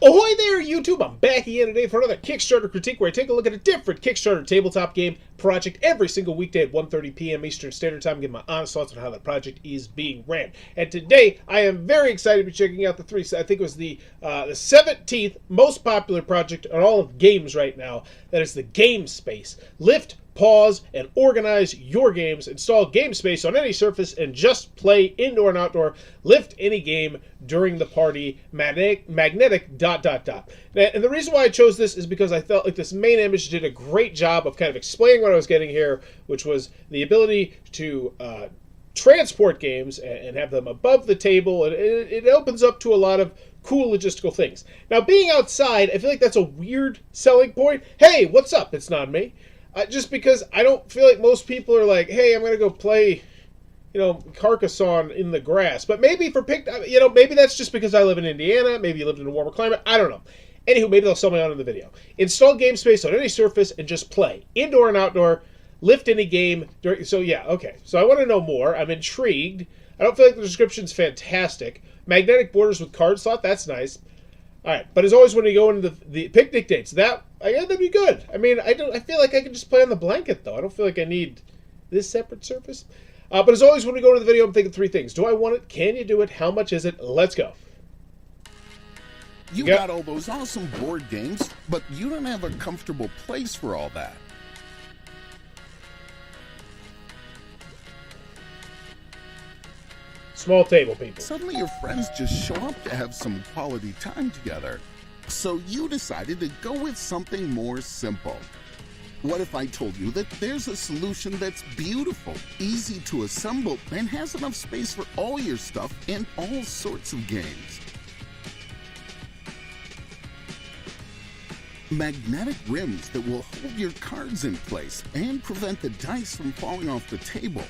Ahoy there, YouTube! I'm back again today for another Kickstarter critique where I take a look at a different Kickstarter tabletop game project every single weekday at 1:30 p.m. Eastern Standard Time, give my honest thoughts on how that project is being ran. And today, I am very excited to be checking out I think it was the 17th most popular project on all of games right now. That is the Game Space. Lift, pause, and organize your games. Install Game Space on any surface and just play indoor and outdoor. Lift any game during the party. Magnetic ... And the reason why I chose this is because I felt like this main image did a great job of kind of explaining what I was getting here, which was the ability to transport games and have them above the table. And it opens up to a lot of cool logistical things. Now, being outside, I feel like that's a weird selling point. Hey, what's up? It's not me. Just because I don't feel like most people are like, hey, I'm going to go play, Carcassonne in the grass. But maybe maybe that's just because I live in Indiana. Maybe you lived in a warmer climate. I don't know. Anywho, maybe they'll sell me on in the video. Install Game Space on any surface and just play. Indoor and outdoor. Lift any game. So I want to know more. I'm intrigued. I don't feel like the description's fantastic. Magnetic borders with card slot. That's nice. All right, but as always, when you go into the picnic dates, that'd be good. I mean, I feel like I can just play on the blanket, though. I don't feel like I need this separate surface. But as always, when we go into the video, I'm thinking three things. Do I want it? Can you do it? How much is it? Let's go. You got all those awesome board games, but you don't have a comfortable place for all that. Small table, people. Suddenly your friends just show up to have some quality time together. So you decided to go with something more simple. What if I told you that there's a solution that's beautiful, easy to assemble, and has enough space for all your stuff and all sorts of games? Magnetic rims that will hold your cards in place and prevent the dice from falling off the table.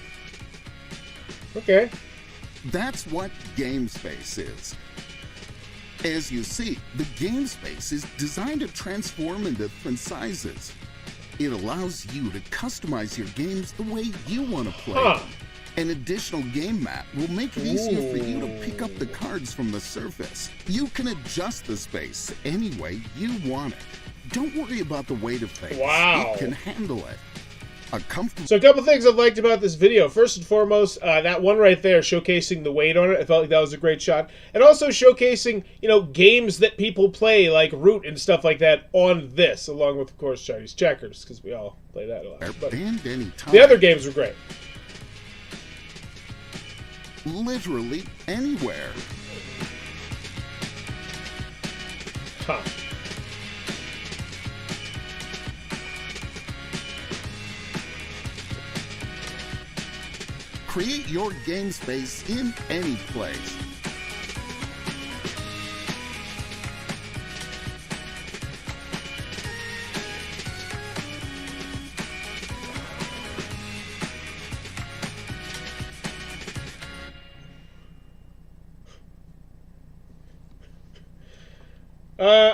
Okay. That's what Game Space is. As you see, the Game Space is designed to transform into different sizes. It allows you to customize your games the way you want to play. An additional game mat will make it easier for you to pick up the cards from the surface. You can adjust the space any way you want it. Don't worry about the weight of things. Wow. It can handle it. So a couple things I've liked about this video. First and foremost, that one right there showcasing the weight on it. I felt like that was a great shot. And also showcasing, games that people play like Root and stuff like that on this, along with, of course, Chinese checkers, because we all play that a lot. But the other games were great. Literally anywhere. Huh. Create your game space in any place.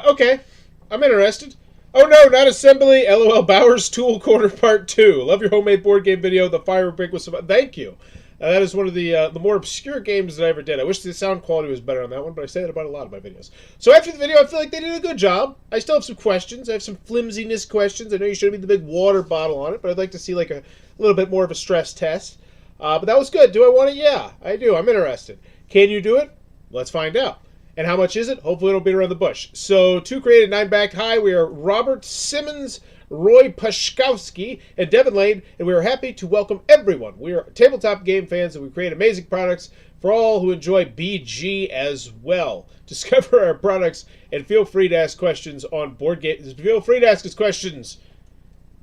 Okay. I'm interested. Oh no, not assembly. LOL Bowers Tool Corner Part 2. Love your homemade board game video. The fire break was thank you. That is one of the more obscure games that I ever did. I wish the sound quality was better on that one, but I say that about a lot of my videos. So after the video, I feel like they did a good job. I still have some questions. I have some flimsiness questions. I know you showed me the big water bottle on it, but I'd like to see like a little bit more of a stress test. But that was good. Do I want it? Yeah, I do. I'm interested. Can you do it? Let's find out. And how much is it? Hopefully it'll beat around the bush. So 2 created, 9 backed. Hi, we are Robert Simmons, Roy Pashkowski, and Devin Lane, and we are happy to welcome everyone. We are tabletop game fans, and we create amazing products for all who enjoy BG as well. Discover our products, and feel free to ask questions on board games. Feel free to ask us questions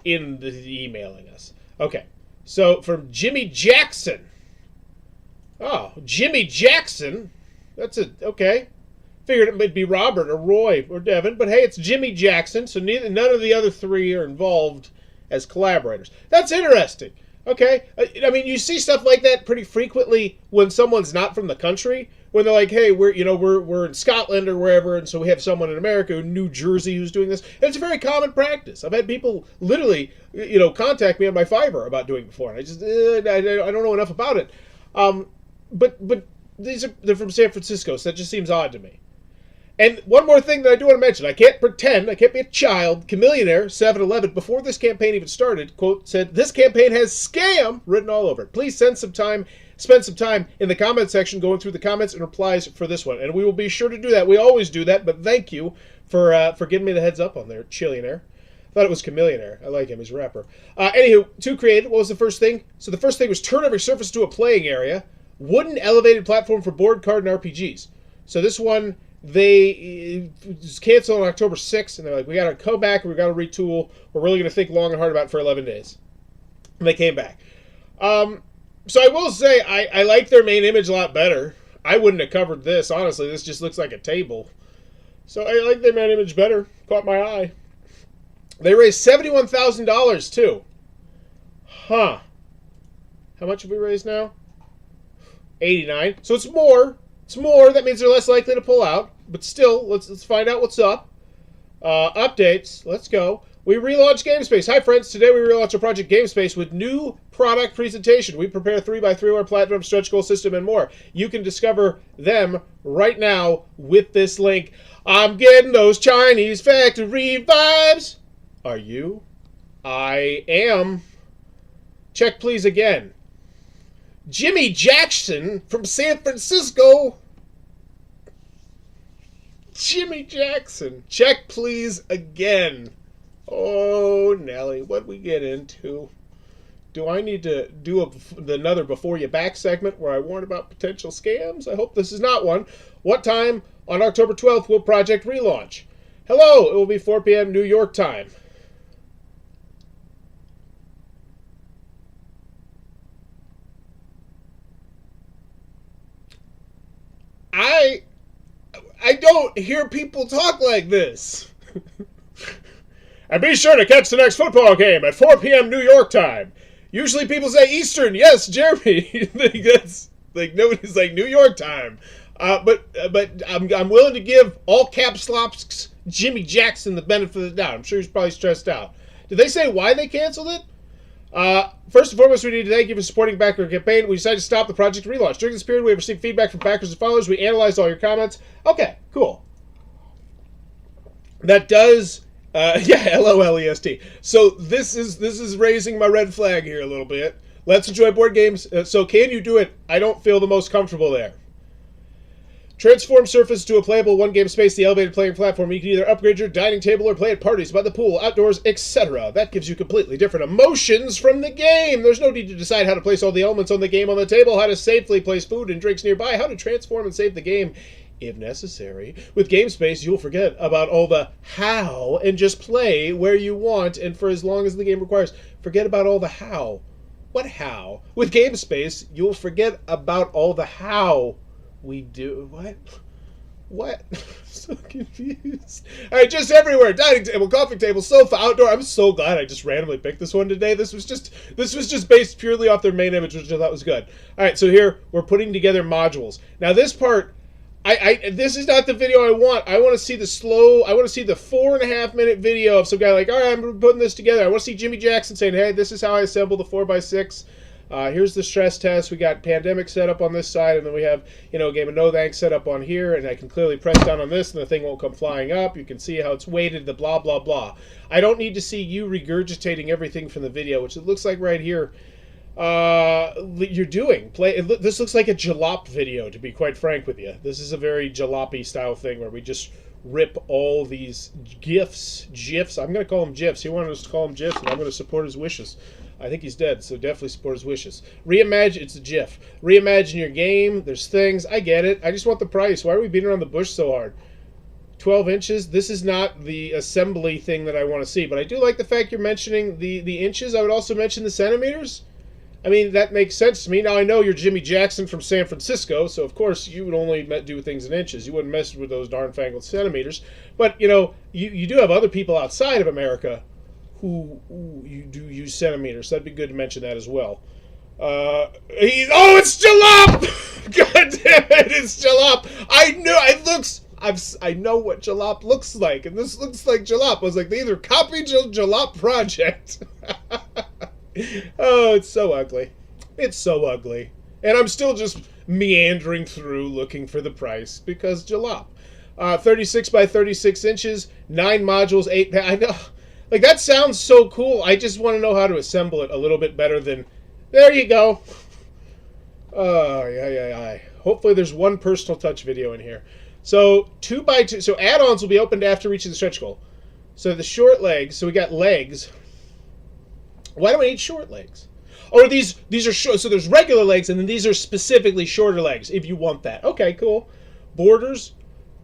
in the emailing us. Okay, so from Jimmy Jackson. Oh, Jimmy Jackson. That's okay. Figured it might be Robert or Roy or Devin, but hey, it's Jimmy Jackson, so none of the other 3 are involved as collaborators. That's interesting. Okay, I mean, you see stuff like that pretty frequently when someone's not from the country, when they're like, hey, we're in Scotland or wherever, and so we have someone in America, New Jersey, who's doing this. And it's a very common practice. I've had people literally, contact me on my Fiverr about doing it before, and I just, I don't know enough about it. But they're from San Francisco, so that just seems odd to me. And one more thing that I do want to mention. I can't pretend. I can't be a child. Chameleonaire 7-Eleven, before this campaign even started, quote, said, "This campaign has scam written all over it. Please spend some time in the comment section going through the comments and replies for this one." And we will be sure to do that. We always do that, but thank you for giving me the heads up on there, Chillionaire. I thought it was Chameleonaire. I like him. He's a rapper. Anywho, to create, what was the first thing? So the first thing was turn every surface to a playing area. Wooden elevated platform for board, card, and RPGs. So this one, they canceled on October 6th, and they're like, we got to come back, we got to retool. We're really going to think long and hard about it for 11 days. And they came back. So I will say, I like their main image a lot better. I wouldn't have covered this, honestly. This just looks like a table. So I like their main image better. Caught my eye. They raised $71,000, too. Huh. How much have we raised now? 89. So it's more. It's more. That means they're less likely to pull out. But still, let's find out what's up. Updates. Let's go. We relaunched GameSpace. Hi, friends. Today we relaunch our project GameSpace with new product presentation. We prepare 3x3 our platinum stretch goal system and more. You can discover them right now with this link. I'm getting those Chinese factory vibes. Are you? I am. Check please again. Jimmy Jackson from San Francisco. Jimmy Jackson. Check please again. Oh, Nelly, what we get into? Do I need to do another Before You Back segment where I warn about potential scams? I hope this is not one. What time on October 12th will Project relaunch? Hello, it will be 4 p.m. New York time. I don't hear people talk like this. And be sure to catch the next football game at 4 p.m. New York time. Usually people say Eastern. Yes, Jeremy. That's like nobody's like New York time. But I'm willing to give all caps locks Jimmy Jackson the benefit of the doubt. I'm sure he's probably stressed out. Did they say why they canceled it? First and foremost, we need to thank you for supporting backer campaign. We decided to stop the project relaunch. During this period, we have received feedback from backers and followers. We analyzed all your comments. Okay, cool. That does, yeah, LOLEST. So this is raising my red flag here a little bit. Let's enjoy board games. So can you do it? I don't feel the most comfortable there. Transform surface to a playable one-game space, the elevated playing platform. You can either upgrade your dining table or play at parties, by the pool, outdoors, etc. That gives you completely different emotions from the game. There's no need to decide how to place all the elements on the game on the table, how to safely place food and drinks nearby, how to transform and save the game if necessary. With GameSpace, you'll forget about all the how and just play where you want and for as long as the game requires. Forget about all the how. What how? With GameSpace, you'll forget about all the how. We do what? I'm so confused. All right, just everywhere: dining table, coffee table, sofa, outdoor. I'm so glad I just randomly picked this one today. This was just based purely off their main image, which I thought was good. All right, so here we're putting together modules. Now this part, this is not the video I want. I want to see the slow. I want to see the 4.5 minute video of some guy like, all right, I'm putting this together. I want to see Jimmy Jackson saying, hey, this is how I assemble the 4x6. Here's the stress test. We got Pandemic set up on this side, and then we have, Game of No Thanks set up on here, and I can clearly press down on this, and the thing won't come flying up. You can see how it's weighted, the blah, blah, blah. I don't need to see you regurgitating everything from the video, which it looks like right here you're doing. This looks like a jalop video, to be quite frank with you. This is a very jalopy style thing where we just rip all these GIFs. I'm going to call them GIFs. He wanted us to call them GIFs, and I'm going to support his wishes. I think he's dead, so definitely support his wishes. Reimagine, it's a GIF. Reimagine your game. There's things. I get it. I just want the price. Why are we beating around the bush so hard? 12 inches. This is not the assembly thing that I want to see, but I do like the fact you're mentioning the inches. I would also mention the centimeters. I mean, that makes sense to me. Now, I know you're Jimmy Jackson from San Francisco, so of course you would only do things in inches. You wouldn't mess with those darn fangled centimeters. But, you do have other people outside of America who you do use centimeters. That'd be good to mention that as well. It's jalop! God damn it, it's jalop! I know what jalop looks like, and this looks like jalop. I was like, they either copied jalop project. Oh, it's so ugly. It's so ugly. And I'm still just meandering through looking for the price because jalop. 36 by 36 inches, 9 modules, 8 I know. Like, that sounds so cool. I just want to know how to assemble it a little bit better than... There you go. Oh, yeah. Hopefully there's one personal touch video in here. So, 2x2. So, add-ons will be opened after reaching the stretch goal. So, the short legs. So, we got legs. Why do I need short legs? Or these are short. So, there's regular legs, and then these are specifically shorter legs, if you want that. Okay, cool. Borders.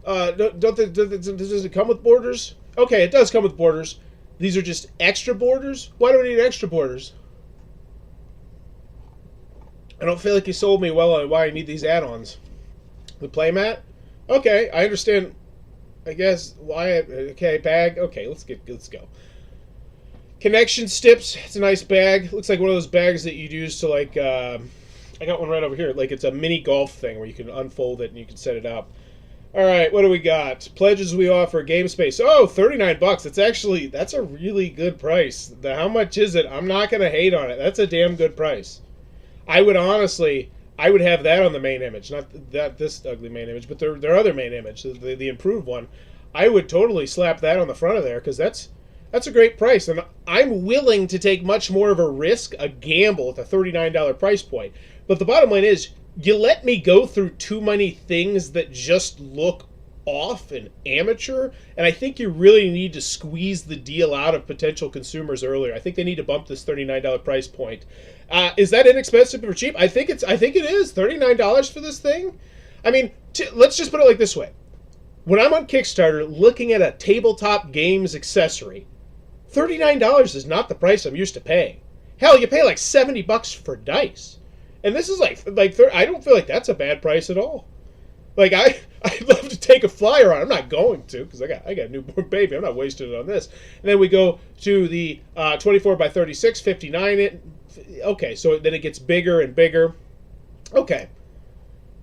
Does it come with borders? Okay, it does come with borders. These are just extra borders? Why do I need extra borders? I don't feel like you sold me well on why I need these add-ons. The playmat? Okay, I understand. I guess why. Okay, bag. Okay, let's go. Connection stips. It's a nice bag. Looks like one of those bags that you'd use to, like, I got one right over here. Like, it's a mini golf thing where you can unfold it and you can set it up. All right, what do we got? Pledges we offer, game space. Oh, $39. That's a really good price. How much is it? I'm not going to hate on it. That's a damn good price. I would have that on the main image. Not this ugly main image, but their other main image, the improved one. I would totally slap that on the front of there because that's a great price. And I'm willing to take much more of a risk, a gamble at the $39 price point. But the bottom line is, you let me go through too many things that just look off and amateur, and I think you really need to squeeze the deal out of potential consumers earlier. I think they need to bump this $39 price point. Is that inexpensive or cheap? I think it is. $39 for this thing? I mean, let's just put it like this way. When I'm on Kickstarter looking at a tabletop games accessory, $39 is not the price I'm used to paying. Hell, you pay like $70 for dice. And this is like I don't feel like that's a bad price at all. Like, I'd love to take a flyer on it. I'm not going to because I got a newborn baby. I'm not wasting it on this. And then we go to the 24 by 36, 59. Okay, so then it gets bigger and bigger. Okay,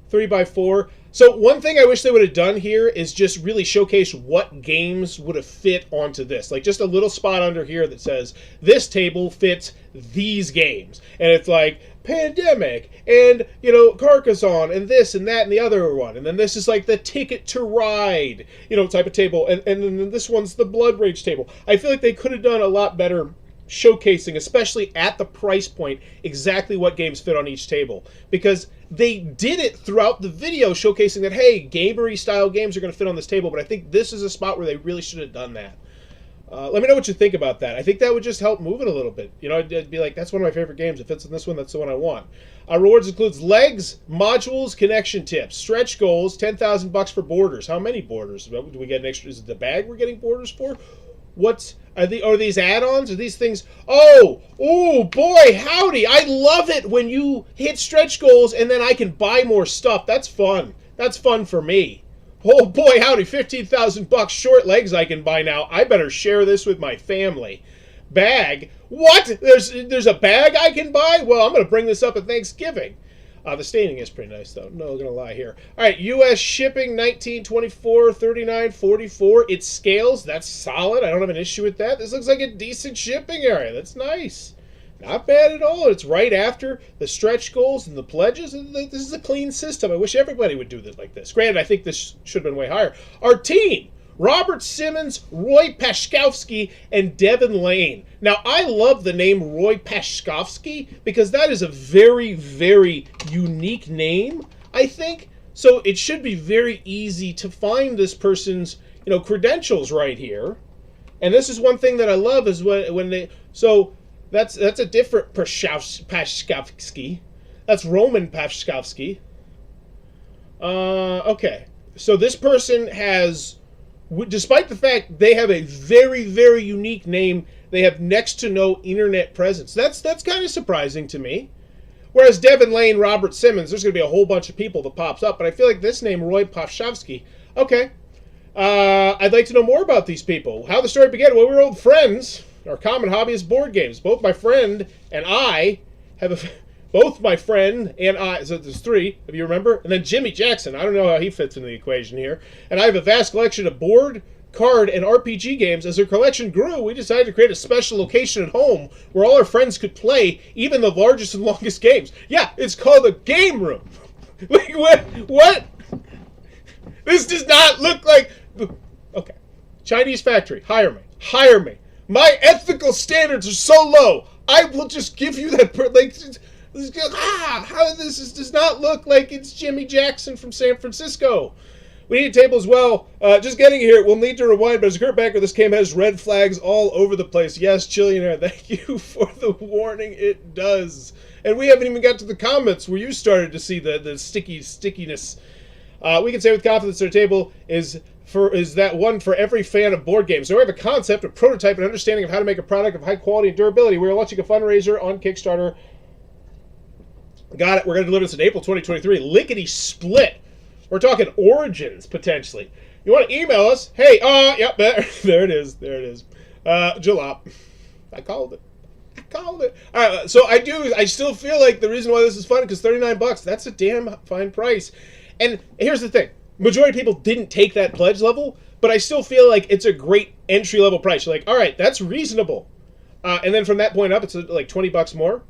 3 by 4. So one thing I wish they would have done here is just really showcase what games would have fit onto this. Like, just a little spot under here that says, this table fits these games. And it's like, Pandemic, and, Carcassonne, and this, and that, and the other one. And then this is like the Ticket to Ride, type of table. And then this one's the Blood Rage table. I feel like they could have done a lot better showcasing, especially at the price point, exactly what games fit on each table. Because they did it throughout the video, showcasing that, hey, gamery style games are going to fit on this table, but I think this is a spot where they really should have done that. Let me know what you think about that. I think that would just help move it a little bit. It'd be like, that's one of my favorite games. If it's in this one, that's the one I want. Rewards includes legs, modules, connection tips, stretch goals, $10,000 for borders. How many borders? Do we get an extra? Is it the bag we're getting borders for? Are these add-ons? Are these things? Oh boy, howdy! I love it when you hit stretch goals and then I can buy more stuff. That's fun. That's fun for me. Oh boy, howdy! $15,000 short legs I can buy now. I better share this with my family. Bag? What? There's a bag I can buy? Well, I'm gonna bring this up at Thanksgiving. The staining is pretty nice, though. No gonna lie here. All right, U.S. shipping, 19, 24, 39, 44. It scales. That's solid. I don't have an issue with that. This looks like a decent shipping area. That's nice. Not bad at all. It's right after the stretch goals and the pledges. This is a clean system. I wish everybody would do this like this. Granted, I think this should have been way higher. Our team: Robert Simmons, Roy Pashkovsky, and Devin Lane. Now, I love the name Roy Pashkovsky because that is a very, very unique name, I think. So it should be very easy to find this person's, credentials right here. And this is one thing that I love is when they... So that's a different Pashkovsky. That's Roman Pashkovsky. Okay. So this person has... Despite the fact they have a very, very unique name, they have next to no internet presence. That's kind of surprising to me. Whereas Devin Lane, Robert Simmons, there's going to be a whole bunch of people that pops up. But I feel like this name, Roy Pashkovsky, okay. I'd like to know more about these people. How the story began. Well, we were old friends. Our common hobby is board games. Both my friend and I have Both my friend and I, so there's three, if you remember, and then Jimmy Jackson. I don't know how he fits in the equation here. And I have a vast collection of board, card, and RPG games. As our collection grew, we decided to create a special location at home where all our friends could play even the largest and longest games. Yeah, it's called a game room. Wait, what? This does not look like... Okay. Chinese factory. Hire me. Hire me. My ethical standards are so low. I will just give you that... how this does not look like it's Jimmy Jackson from San Francisco. We need a table as well. Just getting here, we'll need to rewind, but as a current backer, this game has red flags all over the place. Yes, Chillionaire, thank you for the warning. It does. And we haven't even got to the comments where you started to see the stickiness. We can say with confidence our table is that one for every fan of board games. So we have a concept, a prototype, an understanding of how to make a product of high quality and durability. We're launching a fundraiser on Kickstarter. Got it. We're going to deliver this in April 2023. Lickety split. We're talking Origins, potentially. You want to email us? Hey, yep, there it is. There it is. Jalop. I called it. All right, so I still feel like the reason why this is fun is because $39, that's a damn fine price. And here's the thing. Majority of people didn't take that pledge level, but I still feel like it's a great entry-level price. You're like, all right, that's reasonable. And then from that point up, it's like $20 more.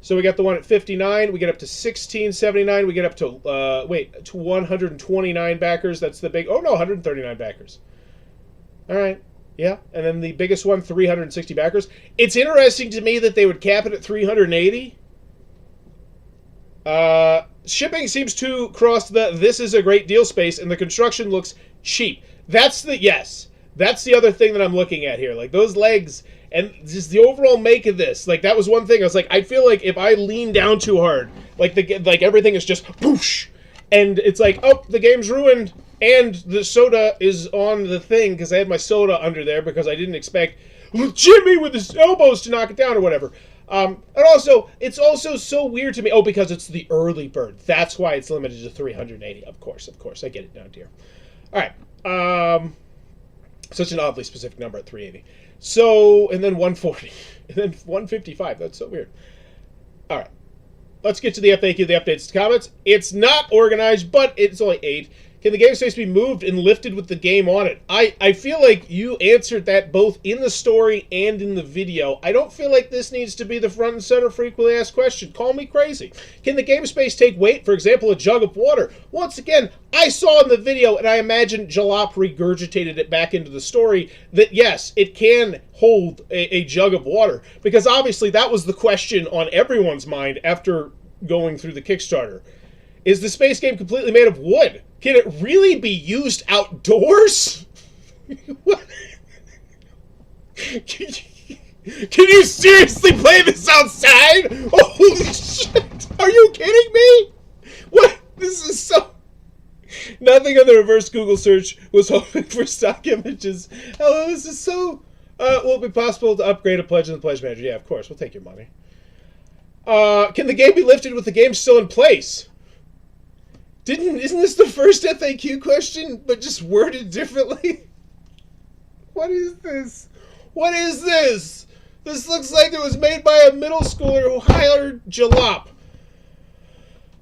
So we got the one at 59, we get up to 1679, we get up to, to 129 backers. That's the big, 139 backers. All right, yeah. And then the biggest one, 360 backers. It's interesting to me that they would cap it at 380. Shipping seems to cross this is a great deal space, and the construction looks cheap. That's the other thing that I'm looking at here. Like, those legs... And just the overall make of this, like, that was one thing. I was like, I feel like if I lean down too hard, like everything is just whoosh, and it's like, oh, the game's ruined, and the soda is on the thing because I had my soda under there because I didn't expect Jimmy with his elbows to knock it down or whatever. And also, it's also so weird to me. Oh, because it's the early bird. That's why it's limited to 380. Of course, I get it down here. All right. Such an oddly specific number at 380. So, and then 140, and then 155. That's so weird. All right. Let's get to the FAQ, the updates to comments. It's not organized, but it's only 8. Can the game space be moved and lifted with the game on it? I feel like you answered that both in the story and in the video. I don't feel like this needs to be the front and center frequently asked question. Call me crazy. Can the game space take weight? For example, a jug of water. Once again, I saw in the video, and I imagine Jalop regurgitated it back into the story, that yes, it can hold a jug of water. Because obviously that was the question on everyone's mind after going through the Kickstarter. Is the space game completely made of wood? Can it really be used outdoors? What? Can you seriously play this outside? Holy shit! Are you kidding me? What? This is so... Nothing on the reverse Google search was hoping for stock images. Hello, this is so... will it be possible to upgrade a pledge in the pledge manager? Yeah, of course. We'll take your money. Can the game be lifted with the game still in place? Isn't this the first FAQ question, but just worded differently? What is this? What is this? This looks like it was made by a middle schooler who hired Jalop.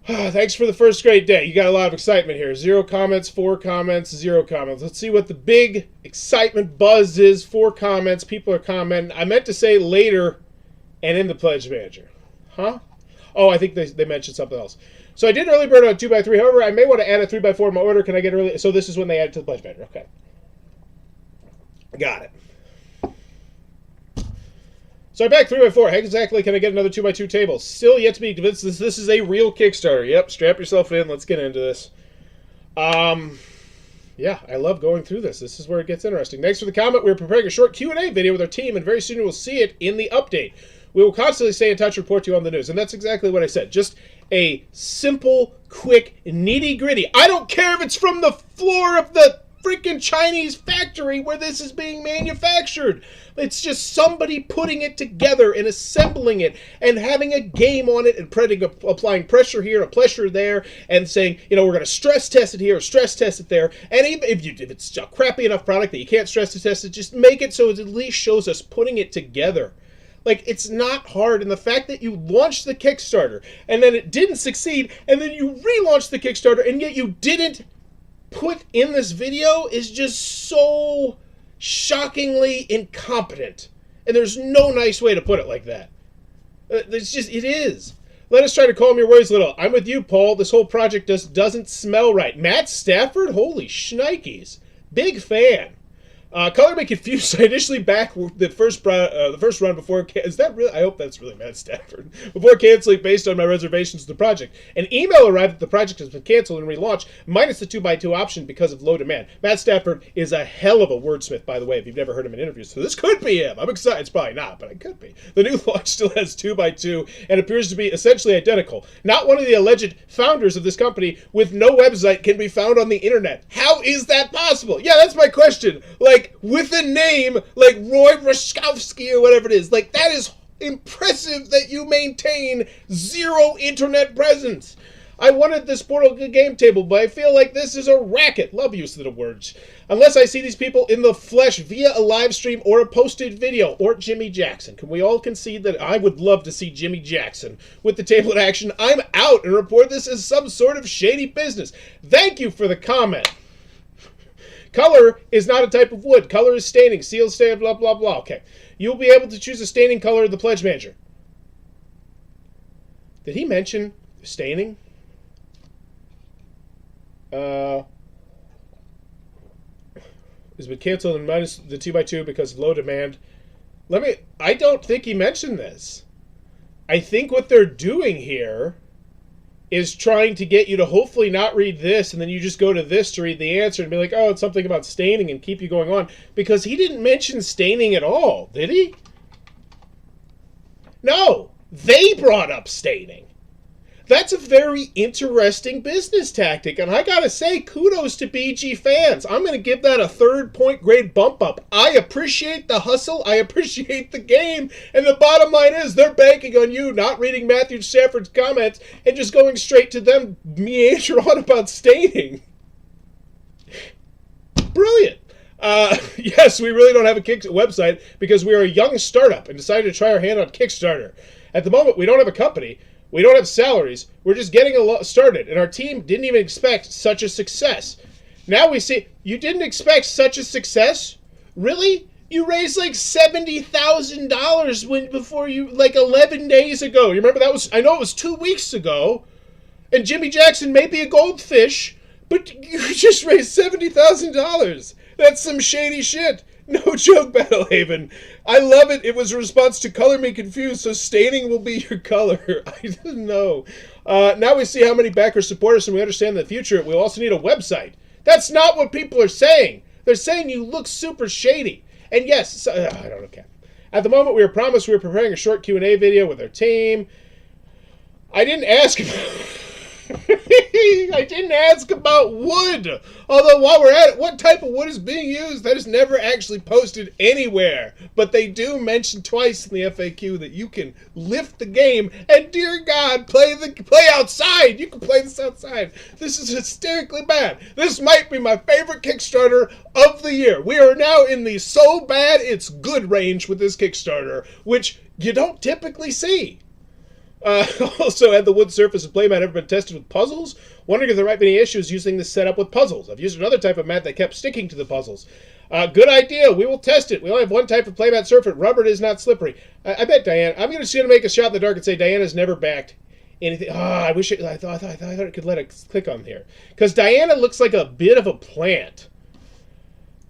Thanks for the first great day. You got a lot of excitement here. 0 comments, 4 comments, 0 comments. Let's see what the big excitement buzz is. 4 comments. People are commenting. I meant to say later and in the pledge manager. Huh? Oh, I think they mentioned something else. So I did early bird on 2x3. However, I may want to add a 3x4 in my order. Can I get early? So this is when they add it to the pledge manager. Okay. Got it. So I back 3x4. How exactly can I get another 2x2 table? Still yet to be convinced this is a real Kickstarter. Yep, strap yourself in. Let's get into this. Yeah, I love going through this. This is where it gets interesting. Thanks for the comment. We're preparing a short Q&A video with our team, and very soon you will see it in the update. We will constantly stay in touch, report to you on the news. And that's exactly what I said. Just a simple, quick, nitty-gritty. I don't care if it's from the floor of the freaking Chinese factory where this is being manufactured. It's just somebody putting it together and assembling it and having a game on it and applying pressure here, a pressure there, and saying, you know, we're going to stress test it here, stress test it there. And even if it's a crappy enough product that you can't stress test it, just make it so it at least shows us putting it together. Like, it's not hard, and the fact that you launched the Kickstarter, and then it didn't succeed, and then you relaunched the Kickstarter, and yet you didn't put in this video is just so shockingly incompetent. And there's no nice way to put it like that. It is. Let us try to calm your worries a little. I'm with you, Paul. This whole project just doesn't smell right. Matt Stafford? Holy shnikes. Big fan. Color me confused. I initially backed the first run before. Is that really? I hope that's really Matt Stafford. Before canceling based on my reservations of the project. An email arrived that the project has been canceled and relaunched, minus the 2x2 option because of low demand. Matt Stafford is a hell of a wordsmith, by the way, if you've never heard him in interviews. So this could be him. I'm excited. It's probably not, but it could be. The new launch still has 2x2 and appears to be essentially identical. Not one of the alleged founders of this company with no website can be found on the internet. How is that possible? Yeah, that's my question. With a name like Roy Rashkovsky or whatever it is. That is impressive that you maintain zero internet presence. I wanted this Portal game table, but I feel like this is a racket. Love use of the words. Unless I see these people in the flesh via a live stream or a posted video, or Jimmy Jackson. Can we all concede that I would love to see Jimmy Jackson with the table in action? I'm out and report this as some sort of shady business. Thank you for the comment. Color is not a type of wood. Color is staining. Seal, stain, blah, blah, blah. Okay. You'll be able to choose a staining color of the Pledge Manager. Did he mention staining? Has been canceled and minus the 2x2 because of low demand. I don't think he mentioned this. I think what they're doing here is trying to get you to hopefully not read this, and then you just go to this to read the answer and be like, oh, it's something about staining, and keep you going on. Because he didn't mention staining at all, did he? No, they brought up staining. That's a very interesting business tactic, and I gotta say, kudos to BG fans. I'm gonna give that a 3rd point grade bump up. I appreciate the hustle, I appreciate the game, and the bottom line is they're banking on you not reading Matthew Stafford's comments and just going straight to them meander on about staining. Brilliant. Yes, we really don't have a website because we are a young startup and decided to try our hand on Kickstarter. At the moment, we don't have a company. We don't have salaries. We're just getting started, and our team didn't even expect such a success. Now we see, you didn't expect such a success? Really? You raised like $70,000 before you, 11 days ago. You remember that was, I know it was 2 weeks ago, and Jimmy Jackson may be a goldfish, but you just raised $70,000. That's some shady shit. No joke, Battlehaven. I love it. It was a response to Color Me Confused, so staining will be your color. I didn't know. Now we see how many backers support us, and we understand in the future we'll also need a website. That's not what people are saying. They're saying you look super shady. And yes, I don't know, Cap. At the moment, we were promised we were preparing a short Q&A video with our team. I didn't ask I didn't ask about wood. Although while we're at it, what type of wood is being used? That is never actually posted anywhere. But they do mention twice in the FAQ that you can lift the game and, dear God, play outside. You can play this outside. This is hysterically bad. This might be my favorite Kickstarter of the year. We are now in the so bad it's good range with this Kickstarter, which you don't typically see. Also, had the wood surface and playmat ever been tested with puzzles? Wondering if there might be any issues using this setup with puzzles. I've used another type of mat that kept sticking to the puzzles. Good idea. We will test it. We only have one type of playmat surface. Rubber is not slippery. I bet Diana. I'm just going to make a shot in the dark and say Diana's never backed anything. I wish it. I thought I could let it click on here because Diana looks like a bit of a plant.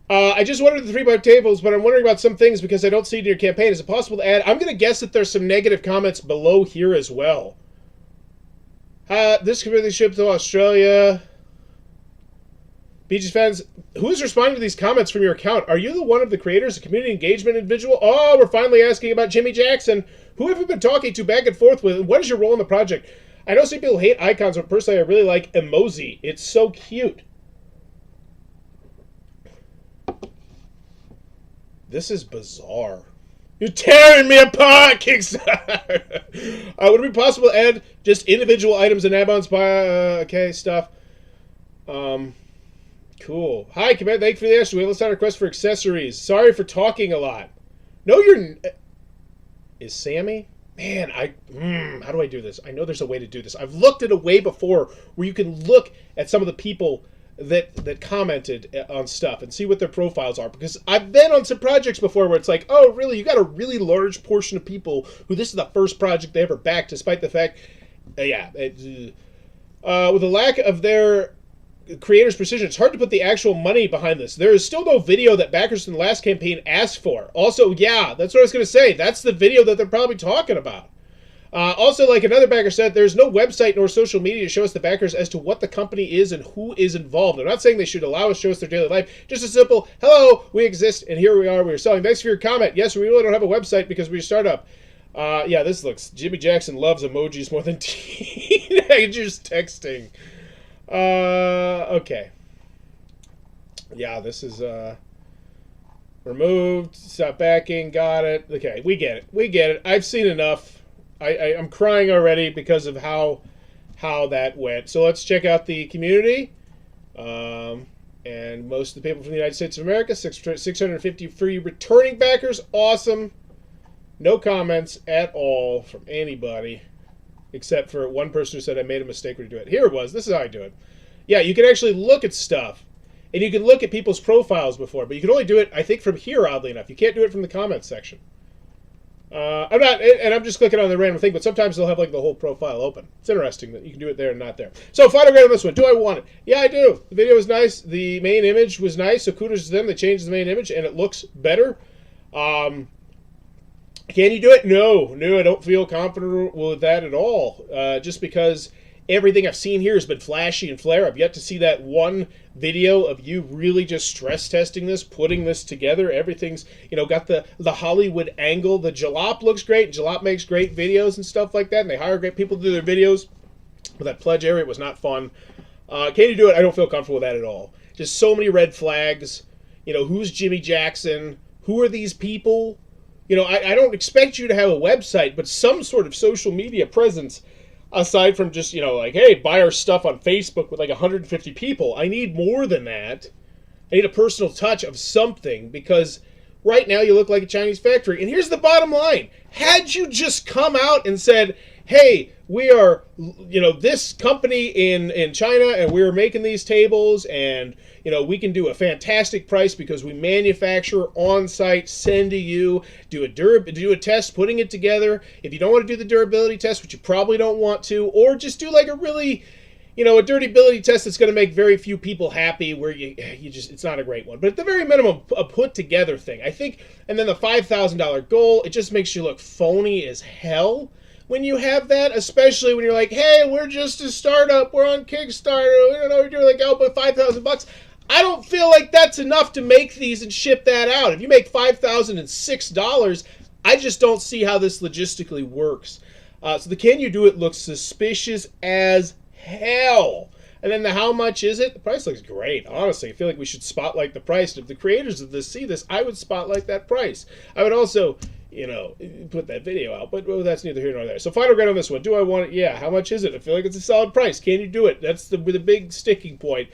I just wondered the 3x tables, but I'm wondering about some things because I don't see it in your campaign. Is it possible to add? I'm going to guess that there's some negative comments below here as well. This could really ship to Australia. Beaches fans, who is responding to these comments from your account? Are you the one of the creators, a community engagement individual? Oh, we're finally asking about Jimmy Jackson. Who have you been talking to back and forth with? What is your role in the project? I know some people hate icons, but personally I really like emoji. It's so cute. This is bizarre. You're tearing me apart, Kickstarter! Would it be possible to add just individual items and add-ons by, okay, stuff. Cool. Hi, Command, thank you for the extra. Let's have a request for accessories. Sorry for talking a lot. No, is Sammy? Man, how do I do this? I know there's a way to do this. I've looked at a way before where you can look at some of the people that commented on stuff and see what their profiles are, because I've been on some projects before where it's like, oh really, you got a really large portion of people who this is the first project they ever backed, despite the fact Yeah. With the lack of their creators' precision, it's hard to put the actual money behind this. There is still no video that backers in the last campaign asked for. Also, yeah, that's what I was going to say. That's the video that they're probably talking about. Also, like another backer said, there's no website nor social media to show us the backers as to what the company is and who is involved. I'm not saying they should allow us to show us their daily life. Just a simple, hello, we exist, and here we are, we're selling. Thanks for your comment. Yes, we really don't have a website because we're a startup. Yeah, this looks... Jimmy Jackson loves emojis more than teenagers texting. Okay. Yeah, this is, removed. Stop backing. Got it. Okay, we get it. We get it. I've seen enough. I'm crying already because of how that went. So let's check out the community. And most of the people from the United States of America, 650 free returning backers. Awesome. No comments at all from anybody, except for one person who said I made a mistake when you do it. Here it was. This is how I do it. Yeah, you can actually look at stuff, and you can look at people's profiles before, but you can only do it, I think, from here, oddly enough. You can't do it from the comments section. I'm just clicking on the random thing, but sometimes they'll have like the whole profile open. It's interesting that you can do it there and not there. So final grade on this one. Do I want it? Yeah, I do. The video was nice. The main image was nice, so kudos to them. They changed the main image, and it looks better. Can you do it? No, I don't feel confident with that at all. Just because everything I've seen here has been flashy and flare. I've yet to see that one video of you really just stress testing this, putting this together. Everything's, got the Hollywood angle. The Jalop looks great. Jalop makes great videos and stuff like that, and they hire great people to do their videos. But that pledge area was not fun. Can you do it? I don't feel comfortable with that at all. Just so many red flags. Who's Jimmy Jackson? Who are these people? I don't expect you to have a website, but some sort of social media presence. Aside from just, like, hey, buy our stuff on Facebook with like 150 people. I need more than that. I need a personal touch of something, because right now you look like a Chinese factory. And here's the bottom line. Had you just come out and said, hey, we are, this company in China, and we're making these tables, and, we can do a fantastic price because we manufacture on-site, send to you, do a test, putting it together. If you don't want to do the durability test, which you probably don't want to, or just do like a really, a durability test that's going to make very few people happy, where it's not a great one. But at the very minimum, a put-together thing, I think. And then the $5,000 goal, it just makes you look phony as hell when you have that, especially when you're like, hey, we're just a startup, we're on Kickstarter, we don't know what you're doing, like, oh, but $5,000. I don't feel like that's enough to make these and ship that out. If you make $5,006, I just don't see how this logistically works. So the can you do it looks suspicious as hell. And then the how much is it? The price looks great. Honestly, I feel like we should spotlight the price. If the creators of this see this, I would spotlight that price. I would also, put that video out, but that's neither here nor there. So final grade on this one. Do I want it? Yeah. How much is it? I feel like it's a solid price. Can you do it? That's the big sticking point.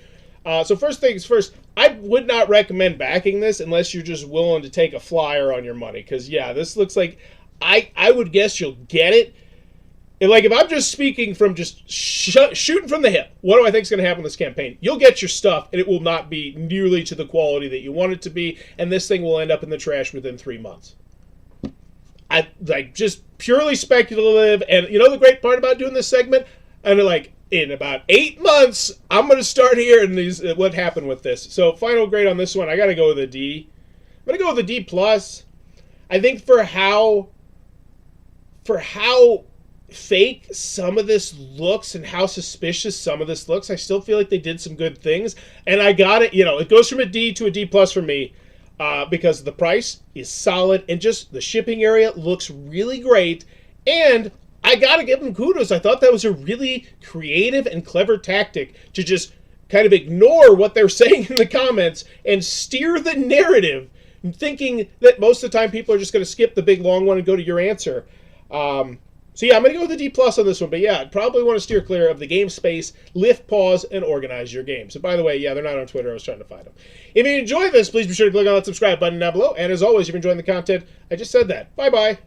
So first things first, I would not recommend backing this unless you're just willing to take a flyer on your money. Because, yeah, this looks like, I would guess you'll get it. And, like, if I'm just speaking from just shooting from the hip, what do I think is going to happen in this campaign? You'll get your stuff, and it will not be nearly to the quality that you want it to be, and this thing will end up in the trash within 3 months. Just purely speculative, and the great part about doing this segment? And, in about 8 months, I'm going to start hearing what happened with this. So final grade on this one, I got to go with a D. I'm going to go with a D+. I think for how fake some of this looks and how suspicious some of this looks, I still feel like they did some good things. And I got it, it goes from a D to a D+ for me because the price is solid and just the shipping area looks really great. And I gotta give them kudos. I thought that was a really creative and clever tactic to just kind of ignore what they're saying in the comments and steer the narrative, thinking that most of the time people are just going to skip the big long one and go to your answer. So yeah, I'm going to go with a D+ on this one. But yeah, I'd probably want to steer clear of the game space, lift, pause, and organize your games. And by the way, yeah, they're not on Twitter. I was trying to find them. If you enjoyed this, please be sure to click on that subscribe button down below. And as always, if you're enjoying the content, I just said that. Bye-bye.